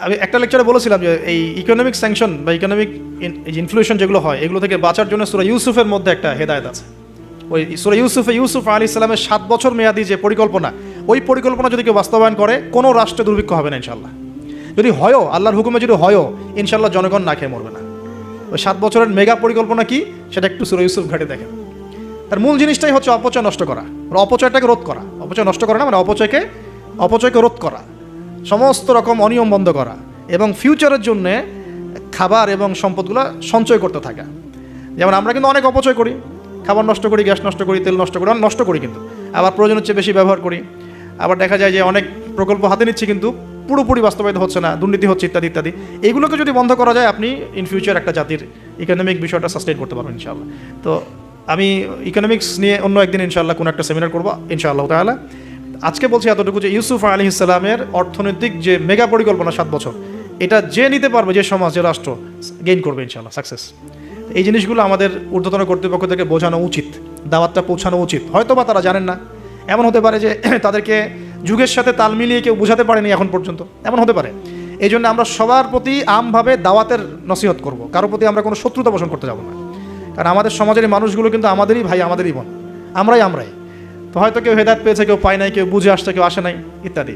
আমি একটা লেকচারে বলেছিলাম যে এই ইকোনমিক স্যাংশন বা ইকোনমিক ইনফ্লুয়েশন যেগুলো হয় এগুলো থেকে বাঁচার জন্য সূরা ইউসুফের মধ্যে একটা হেদায়েত আছে। ওই সূরা ইউসুফ আলাইহিস সালামের 7 বছর মেয়াদি যে পরিকল্পনা, ওই পরিকল্পনা যদি কেউ বাস্তবায়ন করে কোনো রাষ্ট্রে দুর্ভিক্ষ হবে না ইনশাল্লাহ। যদি হয়ও, আল্লাহর হুকুমে যদি হয়ও, ইনশাল্লাহ জনগণ না খেয়ে মরবে না। ওই 7 বছরের মেগা পরিকল্পনা কি সেটা একটু সূরা ইউসুফ ঘাটে দেখেন। তার মূল জিনিসটাই হচ্ছে অপচয় নষ্ট করা, অপচয়টাকে রোধ করা। অপচয় নষ্ট করা না, মানে অপচয়কে রোধ করা, সমস্ত রকম অনিয়ম বন্ধ করা এবং ফিউচারের জন্যে খাবার এবং সম্পদগুলো সঞ্চয় করতে থাকা। যেমন আমরা কিন্তু অনেক অপচয় করি, খাবার নষ্ট করি, গ্যাস নষ্ট করি, তেল নষ্ট করি, অনেক নষ্ট করি, কিন্তু আবার প্রয়োজনের চেয়ে বেশি ব্যবহার করি। আবার দেখা যায় যে অনেক প্রকল্প হাতে নিচ্ছি কিন্তু পুরোপুরি বাস্তবায়িত হচ্ছে না, দুর্নীতি হচ্ছে ইত্যাদি ইত্যাদি। এইগুলোকে যদি বন্ধ করা যায়, আপনি ইন ফিউচার একটা জাতির ইকোনমিক বিষয়টা সাস্টেইন করতে পারবেন ইনশাআল্লাহ। তো আমি ইকোনমিক্স নিয়ে অন্য একদিন ইনশাআল্লাহ কোনো একটা সেমিনার করবো ইনশাআল্লাহ তাআলা। আজকে বলছি এতটুকু যে ইউসুফ আলাইহিস সালামের অর্থনৈতিক যে মেগা পরিকল্পনা 7 বছর, এটা যে নিতে পারবে, যে সমাজ, যে রাষ্ট্র গেইন করবে ইনশাআল্লাহ, সাকসেস। এই জিনিসগুলো আমাদের ঊর্ধ্বতন কর্তৃপক্ষ থেকে বোঝানো উচিত, দাওয়াতটা পৌঁছানো উচিত। হয়তো বা তারা জানেন না, এমন হতে পারে যে তাদেরকে যুগের সাথে তাল মিলিয়ে কেউ বোঝাতে পারেনি এখন পর্যন্ত, এমন হতে পারে। এই জন্য আমরা সবার প্রতি আমভাবে দাওয়াতের নসিহত করব, কারোর প্রতি আমরা কোনো শত্রুতা পোষণ করতে যাব না। কারণ আমাদের সমাজের এই মানুষগুলো কিন্তু আমাদেরই ভাই, আমাদেরই বোন, আমরাই। তো হয়তো কেউ হেদায়েত পেয়েছে, কেউ পায় নাই, কেউ বুঝে আসছে, কেউ আসে নাই ইত্যাদি।